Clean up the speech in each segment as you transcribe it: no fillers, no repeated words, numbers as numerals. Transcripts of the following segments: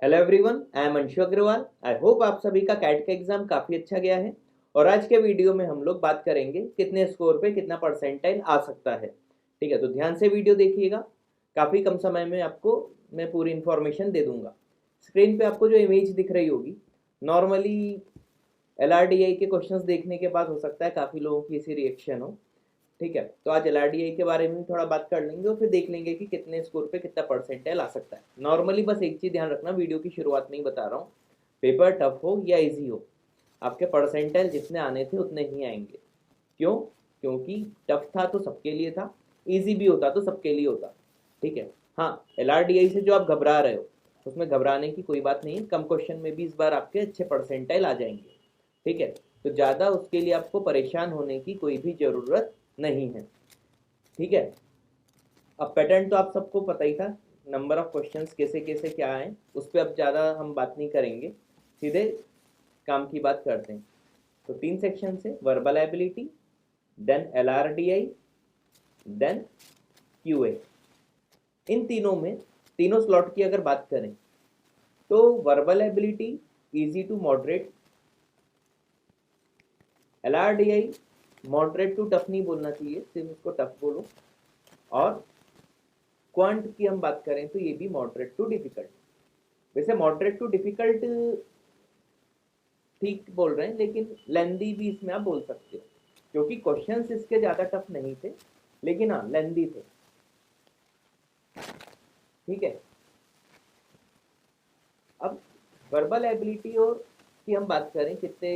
Hello everyone, I am Anshu Agarwal. I hope आप सभी का कैट का एग्जाम काफ़ी अच्छा गया है। और आज के वीडियो में हम लोग बात करेंगे कितने स्कोर पे कितना परसेंटाइल आ सकता है। ठीक है, तो ध्यान से वीडियो देखिएगा। काफ़ी कम समय में आपको मैं पूरी इन्फॉर्मेशन दे दूंगा। स्क्रीन पे आपको जो इमेज दिख रही होगी, नॉर्मली LRDI के क्वेश्चंस देखने के बाद हो सकता है काफ़ी लोगों की ऐसी रिएक्शन हो। ठीक है, तो आज LRDI के बारे में भी थोड़ा बात कर लेंगे और फिर देख लेंगे कि कितने स्कोर पे कितना परसेंटाइल आ सकता है। नॉर्मली बस एक चीज़ ध्यान रखना, वीडियो की शुरुआत में ही बता रहा हूँ, पेपर टफ हो या इजी हो, आपके परसेंटाइल जितने आने थे उतने ही आएंगे। क्यों? क्योंकि टफ था तो सबके लिए था, इजी भी होता तो सबके लिए होता। ठीक है। हाँ, LRDI से जो आप घबरा रहे हो उसमें घबराने की कोई बात नहीं है। कम क्वेश्चन में भी इस बार आपके अच्छे परसेंटाइल आ जाएंगे। ठीक है, तो ज़्यादा उसके लिए आपको परेशान होने की कोई भी ज़रूरत नहीं है। ठीक है, अब पैटर्न तो आप सबको पता ही था, नंबर ऑफ क्वेश्चंस कैसे कैसे क्या है, उस पर अब ज़्यादा हम बात नहीं करेंगे, सीधे काम की बात करते हैं। तो 3 सेक्शन से verbal ability, then LRDI, then QA। इन तीनों में, तीनों स्लॉट की अगर बात करें तो verbal ability easy to moderate, LRDI moderate to tough नहीं बोलना चाहिए, सिर्फ उसको टफ बोलो, और क्वांट की हम बात करें तो ये भी मॉडरेट टू डिफिकल्ट। वैसे मॉडरेट टू डिफिकल्ट ठीक बोल रहे हैं, लेकिन लेंदी भी इसमें आप बोल सकते हो, क्योंकि क्वेश्चंस इसके ज़्यादा टफ नहीं थे, लेकिन हाँ लेंदी थे। ठीक है, अब वर्बल एबिलिटी और की हम बात करें कितने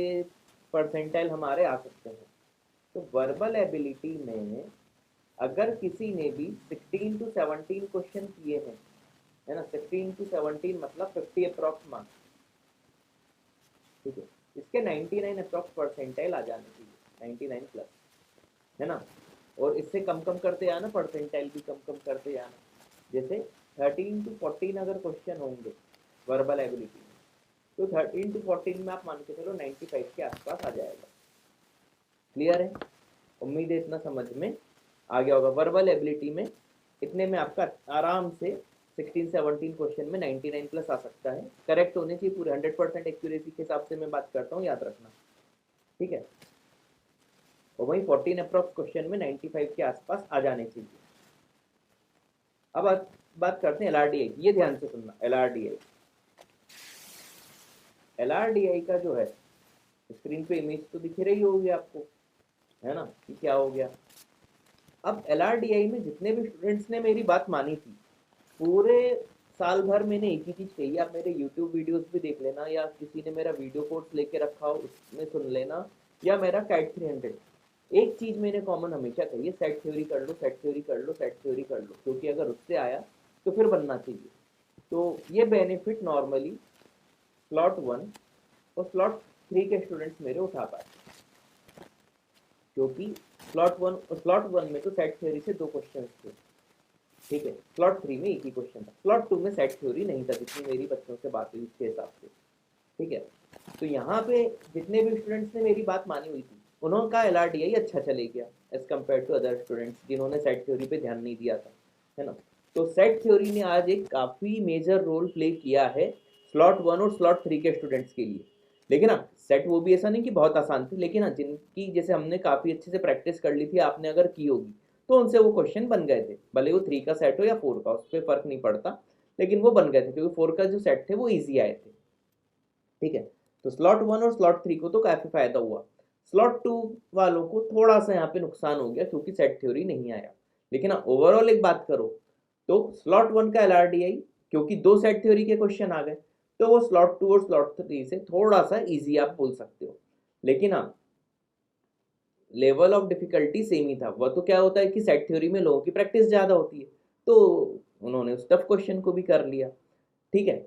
परसेंटाइल हमारे आ सकते हैं। तो वर्बल एबिलिटी में अगर किसी ने भी 16 to 17 क्वेश्चन किए हैं, है ना, 16 to 17 मतलब 50 अप्रॉक्स मार्क्स। ठीक है, इसके 99 अप्रॉक्स परसेंटाइल आ जाने चाहिए, 99 प्लस, है ना। और इससे कम कम करते आना, परसेंटाइल भी कम कम करते आना। जैसे 13 to 14 अगर क्वेश्चन होंगे वर्बल एबिलिटी में, तो 13 to 14 में आप मान के चलो 95 के आसपास आ जाएगा। क्लियर है? उम्मीद है इतना समझ में आ गया होगा। वर्बल एबिलिटी में इतने में आपका आराम से 16-17 क्वेश्चन में 99 प्लस आ सकता है। करेक्ट होने चाहिए पूरे, 100% एक्यूरेसी के हिसाब से मैं बात करता हूँ, याद रखना। ठीक है, और वही 14 अप्रॉक्स क्वेश्चन में 95 के आसपास आ जाने चाहिए। अब बात करते हैं LRDI की, ये ध्यान से सुनना। LRDI का जो है, स्क्रीन पे इमेज तो दिख रही होगी आपको, है ना, कि क्या हो गया। अब LRDI में जितने भी स्टूडेंट्स ने मेरी बात मानी थी, पूरे साल भर मैंने एक ही चीज़ कही, आप मेरे YouTube वीडियोस भी देख लेना, या किसी ने मेरा वीडियो कोर्स लेके रखा हो उसमें सुन लेना, या मेरा कैट 300, एक चीज़ मैंने कॉमन हमेशा कही है, सेट थ्योरी कर लो, सेट थ्योरी कर लो, सेट थ्योरी कर लो, क्योंकि अगर उससे आया तो फिर बनना चाहिए। तो ये बेनिफिट नॉर्मली स्लॉट 1 और स्लॉट 3 के स्टूडेंट्स मेरे उठा पाए, क्योंकि स्लॉट 1 में तो सेट थ्योरी से 2 क्वेश्चन थे। ठीक है, स्लॉट 3 में एक ही क्वेश्चन था, स्लॉट 2 में सेट थ्योरी नहीं था, जितनी मेरी बच्चों से बात हुई उसके हिसाब से। ठीक है, तो यहाँ पे जितने भी स्टूडेंट्स ने मेरी बात मानी हुई थी, उन्होंने LRDI अच्छा चले गया as compare to other students जिन्होंने सेट थ्योरी पे ध्यान नहीं दिया था, है ना। तो सेट थ्योरी ने आज एक काफ़ी मेजर रोल प्ले किया है स्लॉट 1 और स्लॉट 3 के स्टूडेंट्स के लिए। लेकिन हाँ, सेट वो भी ऐसा नहीं कि बहुत आसान थे, लेकिन हाँ जिनकी जैसे हमने काफ़ी अच्छे से प्रैक्टिस कर ली थी, आपने अगर की होगी, तो उनसे वो क्वेश्चन बन गए थे, भले वो 3 का सेट हो या 4 का, उस पर फर्क नहीं पड़ता, लेकिन वो बन गए थे, क्योंकि 4 का जो सेट थे वो ईजी आए थे। ठीक है, तो स्लॉट 1 और स्लॉट 3 को तो काफ़ी फायदा हुआ, स्लॉट 2 वालों को थोड़ा सा यहाँ पे नुकसान हो गया क्योंकि सेट थ्योरी नहीं आया। लेकिन हाँ, ओवरऑल एक बात करो तो स्लॉट 1 का LRDI, क्योंकि 2 सेट थ्योरी के क्वेश्चन आ गए, तो वो स्लॉट 2 और स्लॉट 3 से थोड़ा सा ईजी आप बोल सकते हो। लेकिन हाँ, लेवल ऑफ डिफिकल्टी सेम ही था। वह तो क्या होता है कि सेट थ्योरी में लोगों की प्रैक्टिस ज़्यादा होती है, तो उन्होंने उस टफ क्वेश्चन को भी कर लिया। ठीक है,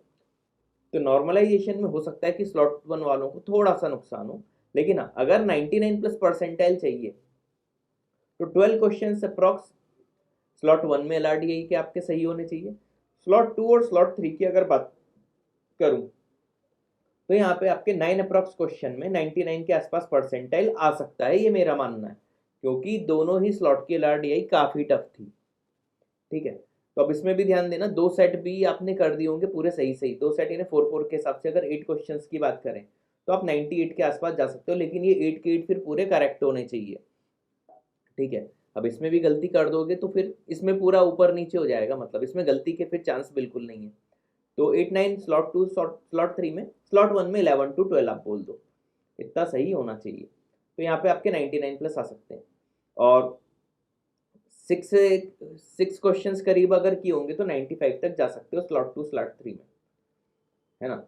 तो नॉर्मलाइजेशन में हो सकता है कि स्लॉट 1 वालों को थोड़ा सा नुकसान हो, लेकिन हाँ, अगर 99 प्लस परसेंटाइल चाहिए तो 12 क्वेश्चन अप्रॉक्स स्लॉट 1 में LRDI के आपके सही होने चाहिए। स्लॉट 2 और स्लॉट 3 की अगर बात करूं तो यहाँ पे आपके 9 अप्रॉक्स क्वेश्चन में 99 के आसपास परसेंटाइल आ सकता है, ये मेरा मानना है, क्योंकि दोनों ही स्लॉट की LRDI काफ़ी टफ थी। ठीक है, तो अब इसमें भी ध्यान देना, 2 सेट भी आपने कर दिए होंगे पूरे सही सही, 2 सेट यानी 4 4 के हिसाब से अगर 8 क्वेश्चंस की बात करें तो आप 98 के आसपास जा सकते हो, लेकिन ये 8 के 8 फिर पूरे करेक्ट होने चाहिए। ठीक है, अब इसमें भी गलती कर दोगे तो फिर इसमें पूरा ऊपर नीचे हो जाएगा, मतलब इसमें गलती के फिर चांस बिल्कुल नहीं है। तो 8 9 स्लॉट 2 स्लॉट 3 में, स्लॉट 1 में 11 to 12 आप बोल दो, इतना सही होना चाहिए। तो यहाँ पे आपके 99 प्लस आ सकते हैं। और 6 क्वेश्चंस करीब अगर किए होंगे तो 95 तक जा सकते हो स्लॉट 2 स्लॉट 3 में, है ना।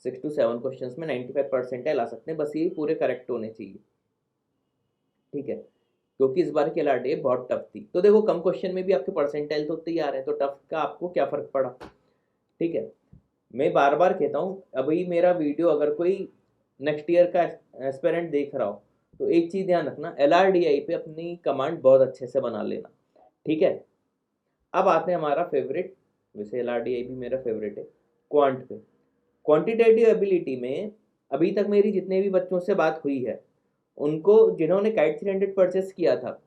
6 to 7 क्वेश्चंस में 95 परसेंटाइल आ सकते हैं, बस ये पूरे करेक्ट होने चाहिए। ठीक है, क्योंकि इस बार की LRDA बहुत टफ थी। तो देखो कम क्वेश्चन में भी आपके परसेंटाइल तो उतने ही आ रहे हैं, तो टफ का आपको क्या फर्क पड़ा। ठीक है, मैं बार बार कहता हूँ, अभी मेरा वीडियो अगर कोई नेक्स्ट ईयर का एस्पिरेंट देख रहा हो तो एक चीज़ ध्यान रखना, LRDI पे अपनी कमांड बहुत अच्छे से बना लेना। ठीक है, अब आते हैं हमारा फेवरेट, वैसे LRDI भी मेरा फेवरेट है, क्वांट पे। क्वांटिटेटिव एबिलिटी में अभी तक मेरी जितने भी बच्चों से बात हुई है, उनको जिन्होंने काइट 300 परचेस किया था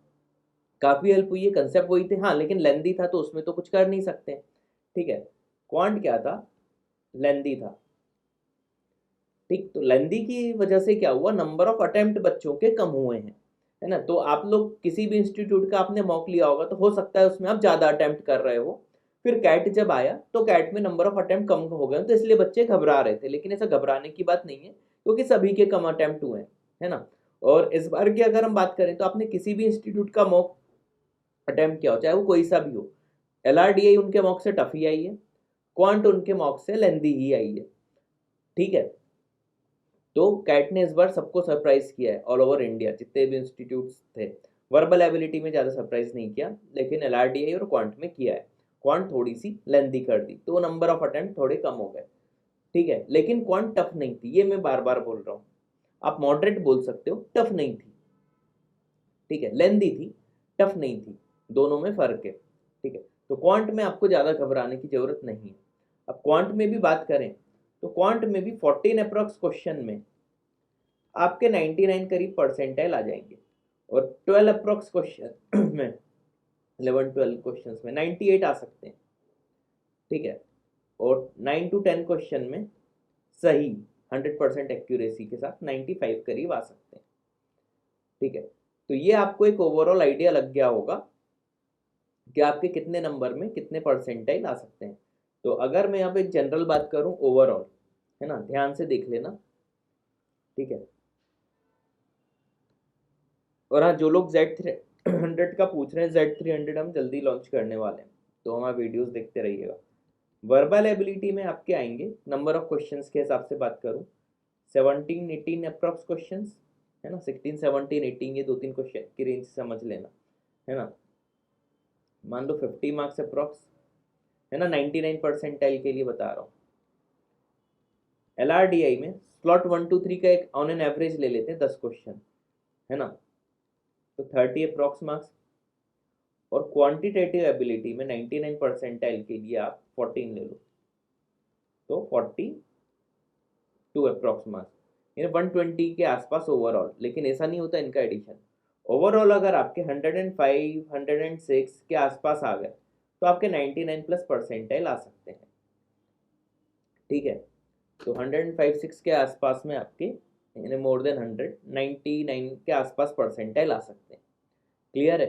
काफ़ी हेल्प हुई है, कंसेप्ट वही थे, हाँ लेकिन लेंदी था तो उसमें तो कुछ कर नहीं सकते। ठीक है, क्वांट क्या था, लेंदी था। ठीक, तो लेंदी की वजह से क्या हुआ, नंबर ऑफ अटेम्प्ट बच्चों के कम हुए हैं, है ना। तो आप लोग किसी भी इंस्टीट्यूट का आपने मॉक लिया होगा तो हो सकता है उसमें आप ज़्यादा अटेम्प्ट कर रहे हो, फिर कैट जब आया तो कैट में नंबर ऑफ अटेम्प्ट कम हो गए, तो इसलिए बच्चे घबरा रहे थे, लेकिन ऐसा घबराने की बात नहीं है क्योंकि सभी के कम अटेम्प्ट हुए हैं, है ना। और इस बार की अगर हम बात करें तो आपने किसी भी इंस्टीट्यूट का मॉक अटेम्प्ट किया हो, चाहे वो कोई सा भी हो, LRDI उनके मॉक से टफ ही आई है, क्वांट उनके मॉक से लेंदी ही आई है। ठीक है, तो कैट ने इस बार सबको सरप्राइज किया है, ऑल ओवर इंडिया जितने भी इंस्टीट्यूट्स थे। वर्बल एबिलिटी में ज़्यादा सरप्राइज नहीं किया, लेकिन LRDI और क्वांट में किया है। क्वांट थोड़ी सी लेंदी कर दी तो नंबर ऑफ अटेम्प्ट थोड़े कम हो गए। ठीक है, लेकिन क्वांट टफ नहीं थी, ये मैं बार बार बोल रहा हूँ। आप मॉडरेट बोल सकते हो, टफ नहीं थी। ठीक है, लेंदी थी, टफ नहीं थी, दोनों में फर्क है। ठीक है, तो क्वांट में आपको ज़्यादा घबराने की जरूरत नहीं है। अब क्वांट में भी बात करें तो क्वांट में भी 14 अप्रॉक्स क्वेश्चन में आपके 99 करीब परसेंटाइल आ जाएंगे, और 12 अप्रॉक्स क्वेश्चन में 11 12 क्वेश्चंस में 98 आ सकते हैं। ठीक है, और 9 to 10 क्वेश्चन में सही 100% एक्यूरेसी के साथ 95 करीब आ सकते हैं। ठीक है, तो ये आपको एक ओवरऑल आइडिया लग गया होगा कि आपके कितने नंबर में कितने परसेंटाइल आ सकते हैं। तो अगर मैं यहाँ पे एक जनरल बात करूँ ओवरऑल, है ना, ध्यान से देख लेना। ठीक है, और हाँ, जो लोग Z300 का पूछ रहे हैं, Z300 हम जल्दी लॉन्च करने वाले हैं, तो हमारे वीडियोस देखते रहिएगा। वर्बल एबिलिटी में आपके आएंगे, नंबर ऑफ क्वेश्चंस के हिसाब से बात करूँ, 17 18 अप्रॉक्स क्वेश्चंस, है ना, 16 17 18, ये 2 3 क्वेश्चन की रेंज समझ लेना, है ना। मान लो 50 मार्क्स अप्रॉक्स, है ना, 99 परसेंटाइल के लिए बता रहा हूँ। LRDI में स्लॉट 1 2 3 का एक ऑन एन एवरेज ले लेते हैं 10 क्वेश्चन, है ना, तो 30 अप्रॉक्स मार्क्स। और क्वांटिटेटिव एबिलिटी में 99 परसेंटाइल के लिए आप 14 ले लो, तो 42 अप्रॉक्स मार्क्स, यानी 120 के आसपास ओवरऑल। लेकिन ऐसा नहीं होता इनका एडिशन, ओवरऑल अगर आपके 105 106 के आसपास आ गए तो आपके 99 प्लस परसेंटाइल आ सकते हैं। ठीक है, तो 105 6 के आसपास में आपके, यानी मोर देन 199 के आसपास परसेंटाइल आ सकते हैं। क्लियर है।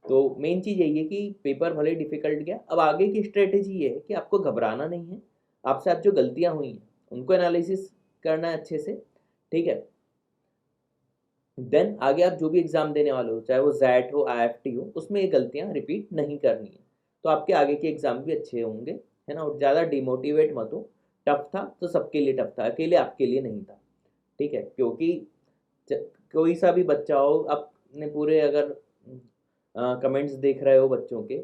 तो मेन चीज़ यही है कि पेपर भले डिफिकल्ट गया, अब आगे की स्ट्रेटेजी ये है कि आपको घबराना नहीं है, आपसे आप जो गलतियां हुई हैं उनको एनालिसिस करना है अच्छे से। ठीक है, देन आगे आप जो भी एग्जाम देने वाले हो, चाहे वो जैट हो IFT हो, उसमें ये गलतियां रिपीट नहीं करनी है, तो आपके आगे के एग्जाम भी अच्छे होंगे, है ना। और ज़्यादा डिमोटिवेट मत हो, टफ था तो सबके लिए टफ था, अकेले आपके लिए नहीं था। ठीक है, क्योंकि कोई सा भी बच्चा हो, अपने पूरे अगर कमेंट्स देख रहे हो बच्चों के,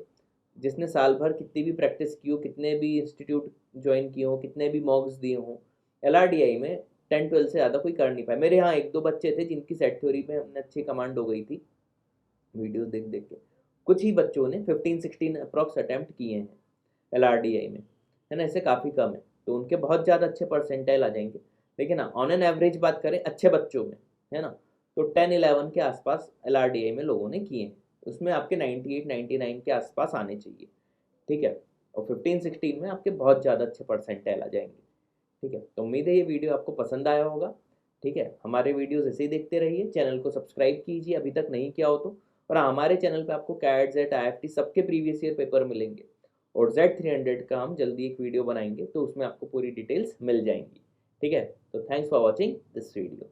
जिसने साल भर कितनी भी प्रैक्टिस की हो, कितने भी इंस्टीट्यूट ज्वाइन किए हो, कितने भी मॉक्स दिए हों, LRDI में 10 12 से ज़्यादा कोई कर नहीं पाया। मेरे यहाँ 1 2 बच्चे थे जिनकी सेट थ्योरी में हमने अच्छी कमांड हो गई थी वीडियोस देख देख के। कुछ ही बच्चों ने 15 16 अप्रॉक्स अटैम्प्ट किए हैं LRDI में, है ना, ऐसे काफ़ी कम है, तो उनके बहुत ज़्यादा अच्छे परसेंटाइल आ जाएंगे। लेकिन हाँ, ऑन एन एवरेज बात करें अच्छे बच्चों में, है ना, तो 10 11 के आसपास LRDI में लोगों ने किए हैं, उसमें आपके 98 99 के आसपास आने चाहिए। ठीक है, और 15-16 में आपके बहुत ज़्यादा अच्छे परसेंटाइल आ जाएंगे। ठीक है, तो उम्मीद है ये वीडियो आपको पसंद आया होगा। ठीक है, हमारे वीडियोस ऐसे ही देखते रहिए, चैनल को सब्सक्राइब कीजिए अभी तक नहीं किया हो तो। और हमारे चैनल पे आपको कैट जेट IIFT सबके प्रीवियस ईयर पेपर मिलेंगे, और Z300 का हम जल्दी एक वीडियो बनाएंगे, तो उसमें आपको पूरी डिटेल्स मिल जाएंगी। ठीक है, तो thanks for watching this video.